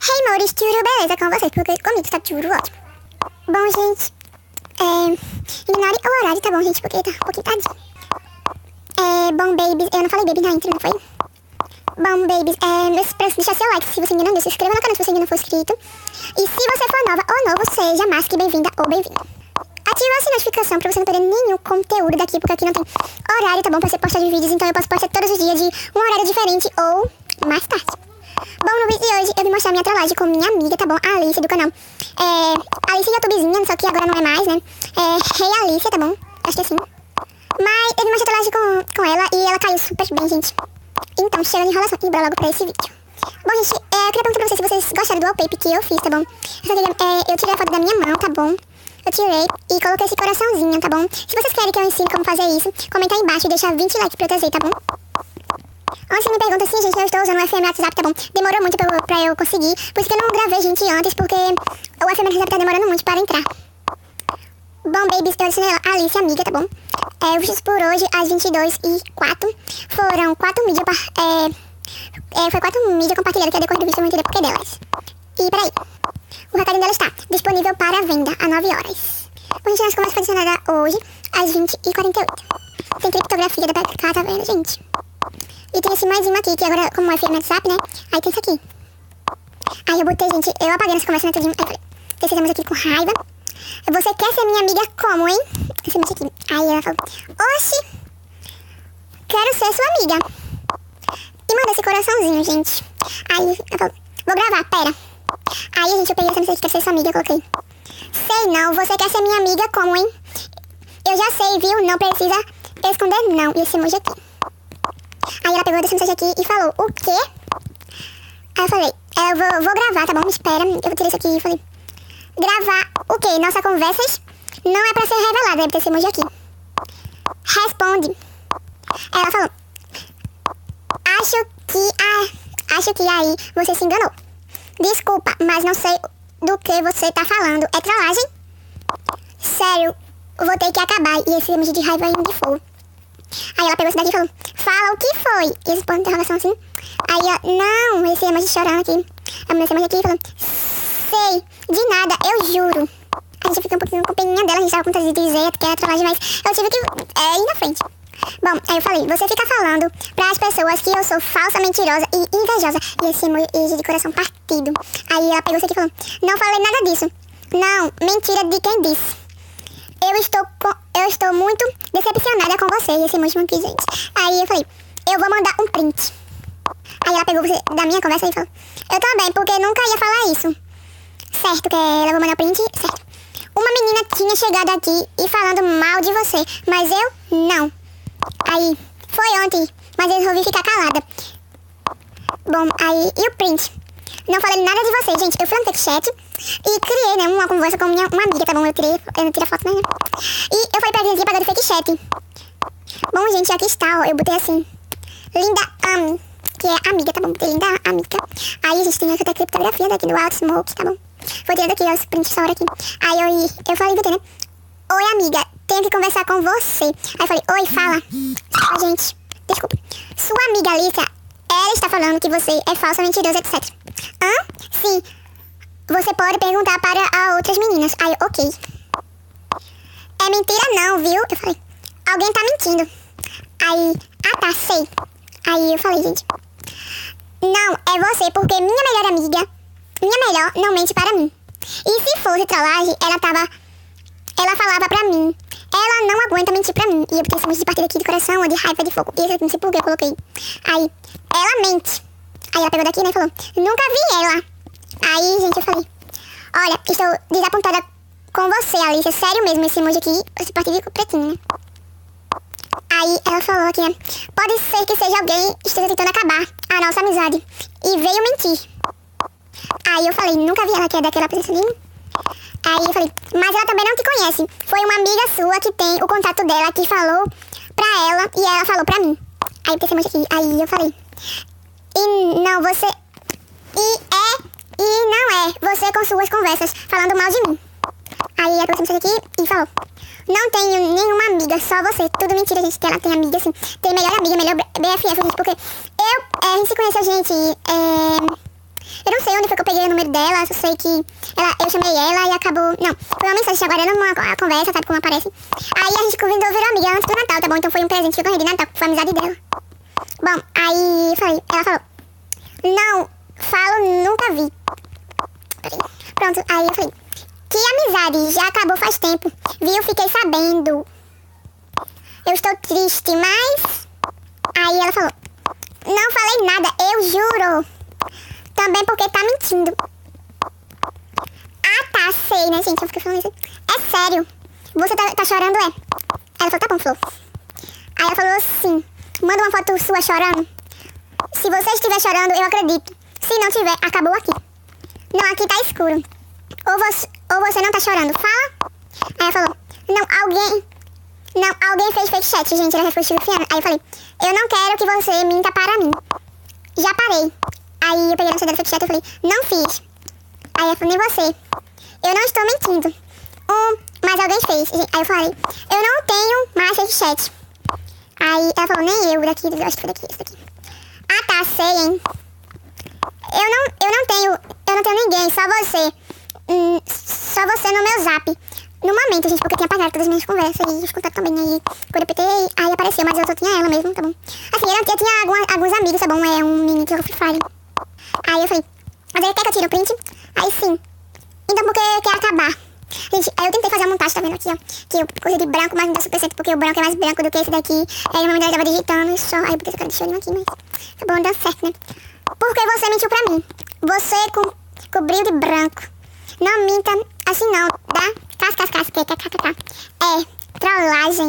Hey, Maurício, tudo beleza com vocês? Porque comigo tá tudo ótimo. Bom, gente, ignore o horário, tá bom, gente? Porque tá um pouquinho tarde. Bom, babies, eu não falei baby na intro, não foi? Bom, babies, deixa seu like se você ainda não deu, se inscreva no canal se você ainda não for inscrito. E se você for nova ou novo, seja mais que bem-vinda ou bem-vindo. Ativa essa notificação pra você não perder nenhum conteúdo daqui, porque aqui não tem horário, tá bom? Pra você postar de vídeos, então eu posso postar todos os dias de um horário diferente ou mais tarde. Bom, no vídeo de hoje eu vim mostrar minha trollagem com minha amiga, tá bom? A Alicya do canal. Alicya YouTubezinha, só que agora não é mais, né? Hey Alicya, tá bom? Acho que é assim. Mas eu vim mostrar a trollagem com ela e ela caiu super bem, gente. Então, chega de enrolação e bora logo pra esse vídeo. Bom, gente, eu queria perguntar pra vocês se vocês gostaram do wallpaper que eu fiz, tá bom? Eu tirei a foto da minha mão, tá bom? Eu tirei e coloquei esse coraçãozinho, tá bom? Se vocês querem que eu ensine como fazer isso, comenta aí embaixo e deixa 20 likes pra eu trazer, tá bom? Antes me pergunta assim, gente, eu estou usando o FM WhatsApp, tá bom? Demorou muito pra eu conseguir, por isso que eu não gravei, gente, antes, porque o FM WhatsApp tá demorando muito para entrar. Bom, babies, eu adicionei a Alicya, amiga, tá bom? Os vídeos por hoje, às 22h04, foram 4 mídias, foi 4 mídias compartilhadas, que é decorrer do vídeo, eu vou entender por que delas. E peraí, o recadinho dela está disponível para venda às 9 horas. Bom, gente, nós começamos a adicionar hoje, às 20h48. Tem criptografia da PK, tá vendo, gente? E tem esse mais uma aqui, que agora, como é FM WhatsApp, né? Aí tem isso aqui. Aí eu botei, gente, eu apaguei nessa conversa, né, tudinho. Aí eu falei, precisamos aqui com raiva. Você quer ser minha amiga como, hein? Esse bicho aqui. Aí ela falou, oxi, quero ser sua amiga. E mandei esse coraçãozinho, gente. Aí ela falou, vou gravar, pera. Aí, gente, eu peguei essa mensagem que quer ser sua amiga, eu coloquei. Sei não, você quer ser minha amiga como, hein? Eu já sei, viu? Não precisa esconder não. E esse emoji aqui. Aí ela pegou essa mensagem aqui e falou, o quê? Aí eu falei, eu vou gravar, tá bom? Me espera. Eu vou tirar isso aqui e falei, gravar o quê? Nossas conversas não é pra ser revelada, deve ter esse emoji aqui. Responde. Aí ela falou, acho que aí você se enganou. Desculpa, mas não sei do que você tá falando. É trollagem? Sério, vou ter que acabar. E esse emoji de raiva indo de fogo. Aí ela pegou esse daqui e falou, fala o que foi? E esse ponto de interrogação assim. Aí eu, não, esse emoji chorando aqui. A mulher esse emoji aqui falando, sei, de nada, eu juro. A gente fica um pouquinho com peninha dela, a gente tava com vontade de dizer que era trollagem, mas eu tive que ir na frente. Bom, aí eu falei, você fica falando pras pessoas que eu sou falsa, mentirosa e invejosa. E esse emoji de coração partido. Aí ela pegou isso aqui e falou, não falei nada disso. Não, mentira de quem disse. Eu estou muito decepcionada com você. E esse emoji aqui, gente. Aí eu falei, eu vou mandar um print. Aí ela pegou da minha conversa e falou, eu também, porque nunca ia falar isso. Certo, que ela vai mandar um print, certo. Uma menina tinha chegado aqui e falando mal de você, mas eu não. Aí, foi ontem, mas eu resolvi ficar calada. Bom, aí, e o print? Não falei nada de você, gente. Eu fui no chat e criei, né, uma conversa com uma amiga, tá bom? Eu não tirei a foto, né? E eu falei pra vir aqui apagar do fake chat. Bom, gente, aqui está, ó. Eu botei assim, Linda Ami, que é amiga, tá bom? Botei Linda Amiga. Aí a gente tem até a criptografia daqui do Alto Smoke, tá bom? Vou tirar daqui, ó, os prints fora aqui. Aí eu falei, botei, né? Oi, amiga, tenho que conversar com você. Aí eu falei, oi, fala. Gente, desculpa. Sua amiga Alicya, ela está falando que você é falsa, mentirosa, etc. Hã? Sim. Você pode perguntar para outras meninas. Aí, ok. É mentira não, viu? Eu falei, alguém tá mentindo. Aí, tá, sei. Aí eu falei, gente, não, é você, porque minha melhor amiga, minha melhor, não mente para mim. E se fosse trollagem, ela falava pra mim, ela não aguenta mentir pra mim. E eu botei esse monte de partida aqui de coração, ou de raiva, de fogo. E esse aqui, não sei por que eu coloquei. Aí, ela mente. Aí ela pegou daqui, né, e falou, nunca vi ela. Aí, gente, eu falei, olha, estou desapontada com você, Alicya. Sério mesmo, esse emoji aqui, esse partido ficou pretinho, né? Aí ela falou aqui, né, pode ser que seja alguém que esteja tentando acabar a nossa amizade. E veio mentir. Aí eu falei, nunca vi ela, que é daquela presença ali. Aí eu falei, mas ela também não te conhece. Foi uma amiga sua que tem o contato dela que falou pra ela e ela falou pra mim. Aí eu pensei muito aqui. Aí eu falei, e não, você... E não é você com suas conversas falando mal de mim. Aí ela pensou aqui e falou, não tenho nenhuma amiga, só você. Tudo mentira, gente, que ela tem amiga, assim. Tem melhor amiga, melhor BFF, gente, porque a gente se conhece, a gente Eu não sei onde foi que eu peguei o número dela, só sei que eu chamei ela e acabou... Não, foi uma mensagem agora numa conversa, sabe como aparece? Aí a gente convidou virou amiga antes do Natal, tá bom? Então foi um presente que eu ganhei de Natal, foi a amizade dela. Bom, aí eu falei, ela falou, não, falo, nunca vi. Pronto, aí eu falei, que amizade, já acabou faz tempo, viu? Fiquei sabendo. Eu estou triste, mas... Aí ela falou, não falei nada, eu juro. Também porque tá mentindo. Ah, tá, sei, né, gente? Eu fiquei falando isso. É sério. Você tá chorando, é? Ela falou, tá bom, Flor. Aí ela falou assim, manda uma foto sua chorando. Se você estiver chorando, eu acredito. Se não tiver, acabou aqui. Não, aqui tá escuro. Ou você não tá chorando, fala. Aí ela falou, alguém fez fake chat, gente. Ela responde confiando. Aí eu falei, eu não quero que você minta para mim. Já parei. Aí eu peguei no CD do fake chat e falei, não fiz. Aí ela falou, nem você. Eu não estou mentindo. Mas alguém fez. Aí eu falei, eu não tenho mais fake chat. Aí ela falou, nem eu, daqui, eu acho que foi daqui, esse daqui. Ah, tá, sei, hein. Eu não tenho ninguém, só você. Só você no meu zap. No momento, gente, porque eu tinha apagado todas as minhas conversas e os contatos também. Aí, quando eu PT, aí apareceu, mas eu só tinha ela mesmo, tá bom. Assim, eu tinha alguns amigos, tá bom, um menino que jogou Free Fire. Aí eu falei, mas ele quer que eu tire o print? Aí sim. Então porque quer acabar. Gente, aí eu tentei fazer a montagem, tá vendo aqui, ó. Que eu corri de branco, mas não deu super certo, porque o branco é mais branco do que esse daqui. Aí a minha mãe tava digitando só. Aí eu botei essa cara de chorinho aqui, mas tá bom, deu certo, né? Porque você mentiu pra mim. Você cobriu de branco. Não minta assim não, tá? É, trollagem.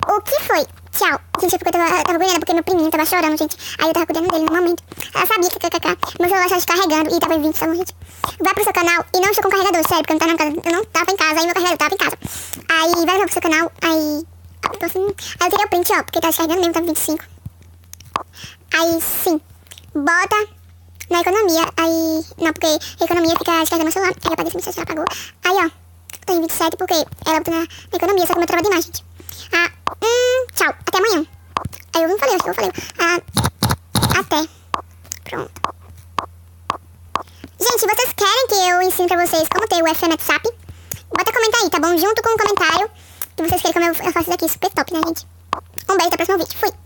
O que foi? Tchau. Gente, porque eu tava ganhando, porque meu priminho tava chorando, gente. Aí eu tava cuidando dele no momento. Ela sabia que meu celular estava descarregando e tava em 20, tá bom, gente? Vai pro seu canal e não estou com carregador, sério, porque eu não tava em casa, aí meu carregador tava em casa. Aí vai pro seu canal, aí eu tirei o print, ó, porque tá descarregando mesmo, tava 25. Aí sim, bota na economia, aí... Não, porque a economia fica descarregando no celular, aí eu apaguei essa mensagem, ela apagou. Aí, ó, tá em 27 porque ela botou na economia, só que o meu trava demais, gente. Tchau, até amanhã. Aí eu não falei, acho que eu falei. Até. Pronto. Gente, vocês querem que eu ensine pra vocês como ter o FM WhatsApp? Bota comentar aí, tá bom? Junto com o comentário que vocês querem que eu faça isso aqui, super top, né, gente? Um beijo, até o próximo vídeo. Fui!